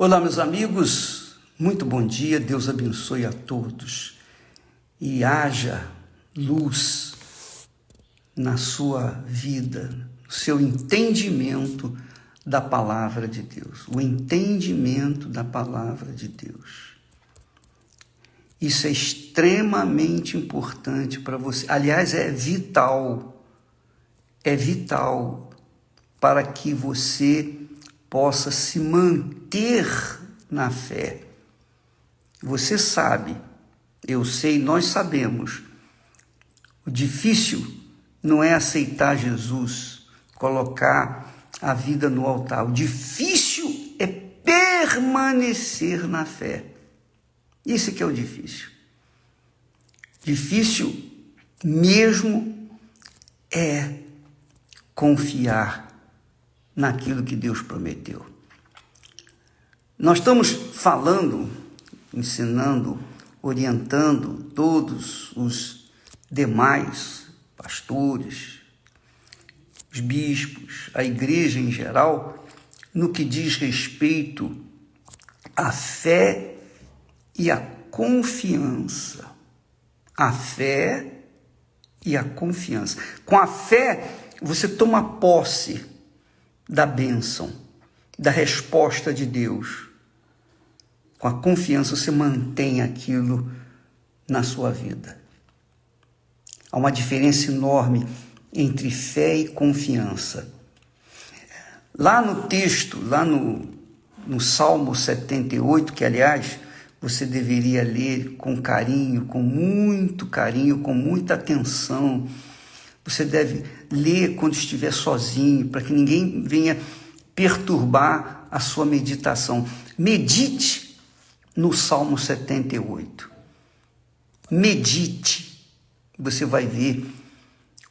Olá, meus amigos, muito bom dia, Deus abençoe a todos e haja luz na sua vida, no seu entendimento da palavra de Deus, o entendimento da palavra de Deus. Isso é extremamente importante para você, aliás, é vital para que você possa se manter na fé. Você sabe, eu sei, nós sabemos, o difícil não é aceitar Jesus, colocar a vida no altar. O difícil é permanecer na fé. Isso que é o difícil. Difícil mesmo é confiar naquilo que Deus prometeu. Nós estamos falando, ensinando, orientando todos os demais pastores, os bispos, a igreja em geral, no que diz respeito à fé e à confiança. A fé e a confiança. Com a fé, você toma posse da bênção, da resposta de Deus. Com a confiança, você mantém aquilo na sua vida. Há uma diferença enorme entre fé e confiança. Lá no texto, lá no Salmo 78, que, aliás, você deveria ler com carinho, com muito carinho, com muita atenção. Você deve ler quando estiver sozinho, para que ninguém venha perturbar a sua meditação. Medite no Salmo 78. Medite. Você vai ver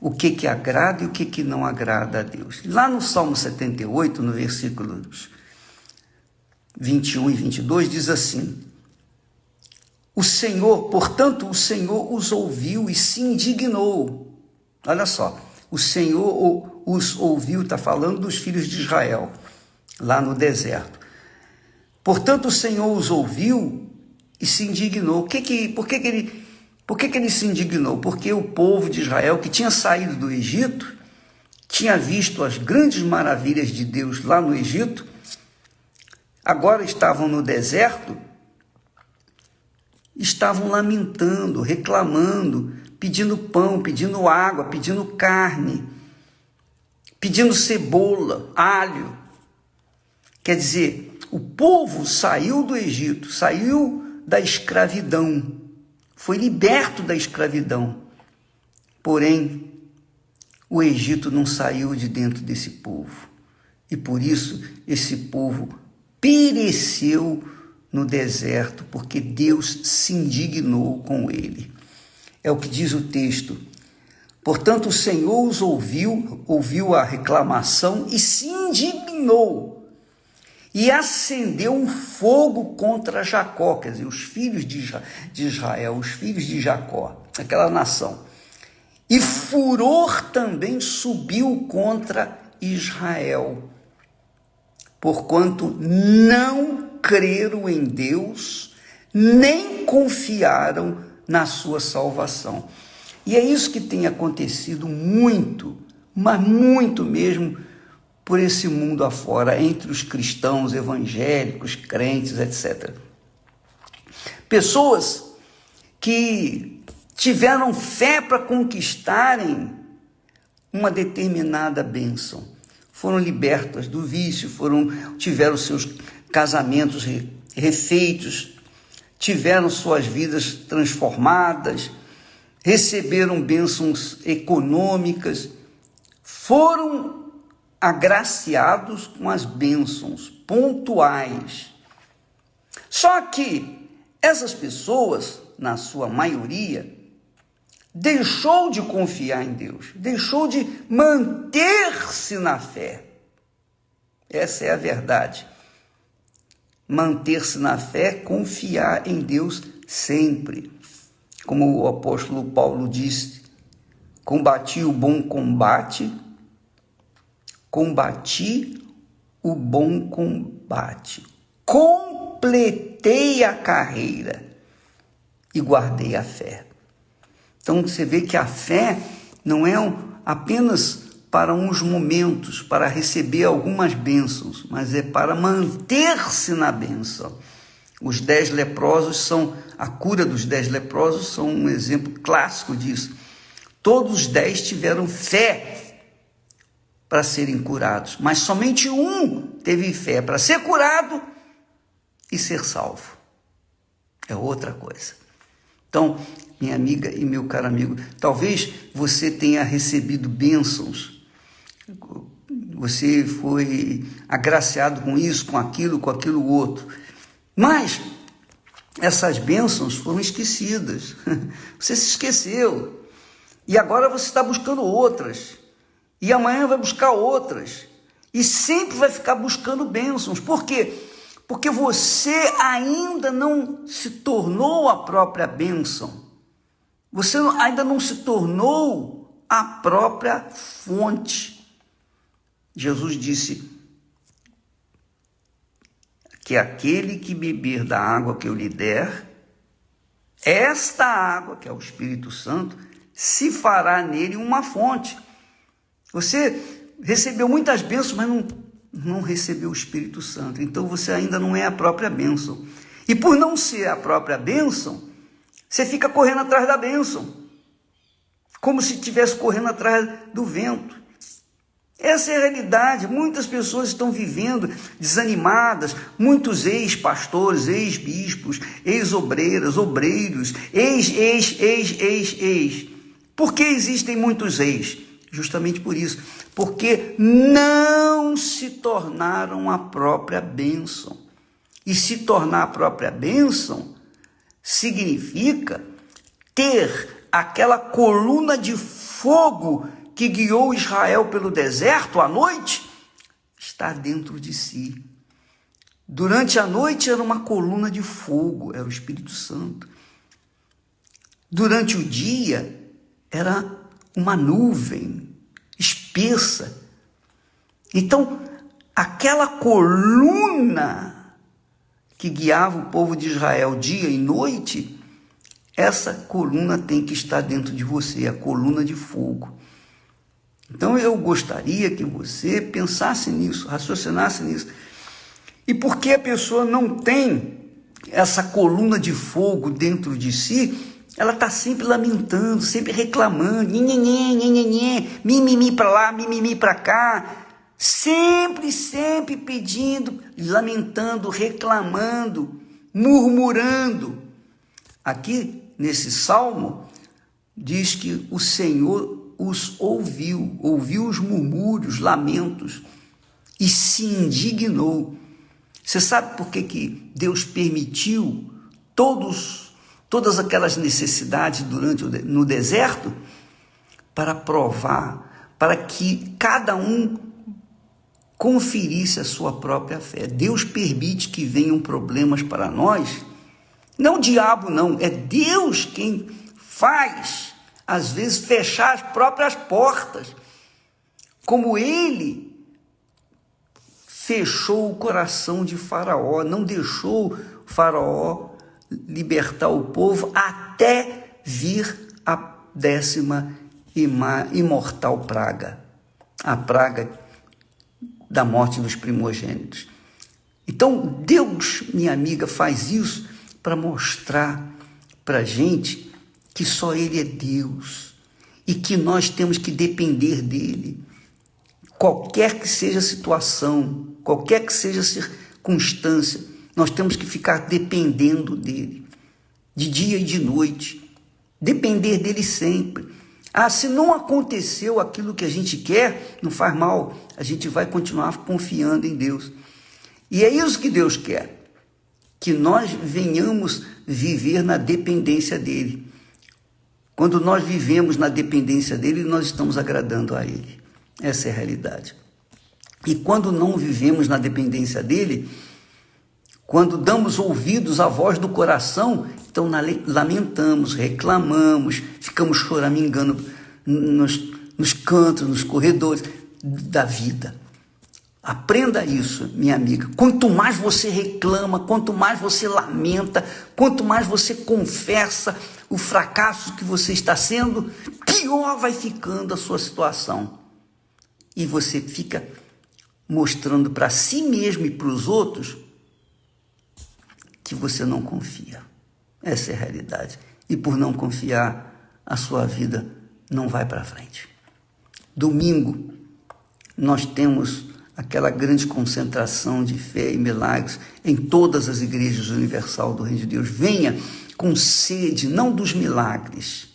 o que agrada e o que não agrada a Deus. Lá no Salmo 78, no versículos 21 e 22, diz assim: portanto, o Senhor os ouviu e se indignou. Olha só, o Senhor os ouviu, está falando dos filhos de Israel, lá no deserto. Portanto, o Senhor os ouviu e se indignou. Por que ele se indignou? Porque o povo de Israel, que tinha saído do Egito, tinha visto as grandes maravilhas de Deus lá no Egito, agora estavam no deserto, estavam lamentando, reclamando, pedindo pão, pedindo água, pedindo carne, pedindo cebola, alho. Quer dizer, o povo saiu do Egito, saiu da escravidão, foi liberto da escravidão. Porém, o Egito não saiu de dentro desse povo. E por isso, esse povo pereceu no deserto, porque Deus se indignou com ele. É o que diz o texto. Portanto, o Senhor os ouviu a reclamação e se indignou. E acendeu um fogo contra Jacó, quer dizer, os filhos de Israel, os filhos de Jacó, aquela nação. E furor também subiu contra Israel, porquanto não creram em Deus, nem confiaram na sua salvação. E é isso que tem acontecido muito, mas muito mesmo, por esse mundo afora, entre os cristãos, evangélicos, crentes, etc. Pessoas que tiveram fé para conquistarem uma determinada bênção, foram libertas do vício, tiveram seus casamentos refeitos, tiveram suas vidas transformadas, receberam bênçãos econômicas, foram agraciados com as bênçãos pontuais. Só que essas pessoas, na sua maioria, deixou de confiar em Deus, deixou de manter-se na fé. Essa é a verdade. Manter-se na fé, confiar em Deus sempre. Como o apóstolo Paulo disse, combati o bom combate, completei a carreira e guardei a fé. Então você vê que a fé não é apenas para uns momentos, para receber algumas bênçãos, mas é para manter-se na bênção. Os 10 leprosos são, a cura dos 10 leprosos são um exemplo clássico disso. Todos os 10 tiveram fé para serem curados, mas somente um teve fé para ser curado e ser salvo. É outra coisa. Então, minha amiga e meu caro amigo, talvez você tenha recebido bênçãos, você foi agraciado com isso, com aquilo outro, mas essas bênçãos foram esquecidas, você se esqueceu, e agora você está buscando outras, e amanhã vai buscar outras, e sempre vai ficar buscando bênçãos. Por quê? Porque você ainda não se tornou a própria bênção, você ainda não se tornou a própria fonte. Jesus disse que aquele que beber da água que eu lhe der, esta água, que é o Espírito Santo, se fará nele uma fonte. Você recebeu muitas bênçãos, mas não recebeu o Espírito Santo. Então você ainda não é a própria bênção. E por não ser a própria bênção, você fica correndo atrás da bênção, como se estivesse correndo atrás do vento. Essa é a realidade. Muitas pessoas estão vivendo desanimadas, muitos ex-pastores, ex-bispos, ex-obreiras, obreiros, ex. Por que existem muitos ex? Justamente por isso, porque não se tornaram a própria bênção. E se tornar a própria bênção significa ter aquela coluna de fogo que guiou Israel pelo deserto à noite, está dentro de si. Durante a noite era uma coluna de fogo, era o Espírito Santo. Durante o dia era uma nuvem espessa. Então, aquela coluna que guiava o povo de Israel dia e noite, essa coluna tem que estar dentro de você, a coluna de fogo. Então eu gostaria que você pensasse nisso, raciocinasse nisso. E por que a pessoa não tem essa coluna de fogo dentro de si? Ela está sempre lamentando, sempre reclamando, mimimi para lá, mimimi para cá, sempre pedindo, lamentando, reclamando, murmurando. Aqui nesse salmo diz que o Senhor os ouviu os murmúrios, lamentos e se indignou. Você sabe por que Deus permitiu todas aquelas necessidades no deserto? Para provar, para que cada um conferisse a sua própria fé. Deus permite que venham problemas para nós, não o diabo não, é Deus quem faz às vezes fechar as próprias portas, como ele fechou o coração de Faraó, não deixou Faraó libertar o povo até vir a 10ª imortal praga, a praga da morte dos primogênitos. Então Deus, minha amiga, faz isso para mostrar para a gente que só Ele é Deus e que nós temos que depender dEle. Qualquer que seja a situação, qualquer que seja a circunstância, nós temos que ficar dependendo dEle, de dia e de noite, depender dEle sempre. Se não aconteceu aquilo que a gente quer, não faz mal, a gente vai continuar confiando em Deus. E é isso que Deus quer, que nós venhamos viver na dependência dEle. Quando nós vivemos na dependência dEle, nós estamos agradando a Ele. Essa é a realidade. E quando não vivemos na dependência dEle, quando damos ouvidos à voz do coração, então lamentamos, reclamamos, ficamos choramingando nos cantos, nos corredores da vida. Aprenda isso, minha amiga. Quanto mais você reclama, quanto mais você lamenta, quanto mais você confessa o fracasso que você está sendo, pior vai ficando a sua situação. E você fica mostrando para si mesmo e para os outros que você não confia. Essa é a realidade. E por não confiar, a sua vida não vai para frente. Domingo, nós temos aquela grande concentração de fé e milagres em todas as igrejas universal do Reino de Deus. Venha com sede, não dos milagres,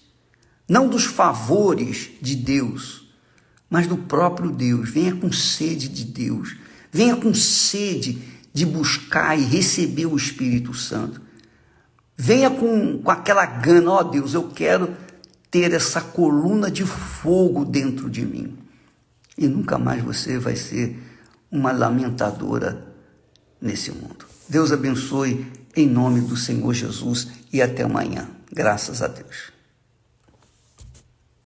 não dos favores de Deus, mas do próprio Deus. Venha com sede de Deus. Venha com sede de buscar e receber o Espírito Santo. Venha com aquela gana, ó Deus, eu quero ter essa coluna de fogo dentro de mim. E nunca mais você vai ser uma lamentadora nesse mundo. Deus abençoe em nome do Senhor Jesus e até amanhã. Graças a Deus.